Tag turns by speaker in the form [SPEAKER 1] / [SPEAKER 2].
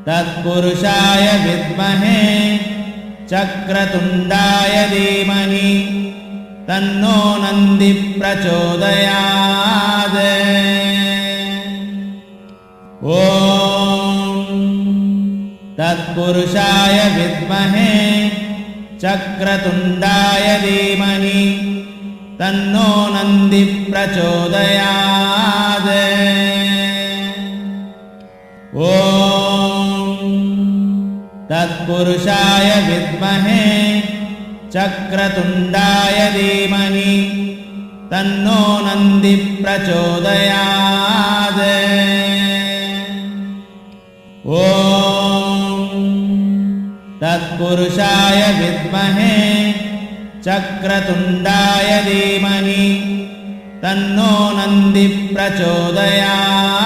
[SPEAKER 1] तत्पुरुषाय विद्महे चक्रतुण्डाय धीमहि तन्नो नन्दी प्रचोदयात्। ॐ तत्पुरुषाय विद्महे चक्रतुण्डाय धीमहि तन्नो नन्दी प्रचोदयात्। ॐ तत्पुरुषाय विद्महे चक्रतुण्डाय धीमहि तन्नो नन्दी प्रचोदयात्। ॐ तत्पुरुषाय विद्महे चक्रतुण्डाय धीमहि तन्नो नन्दी प्रचोदयात्।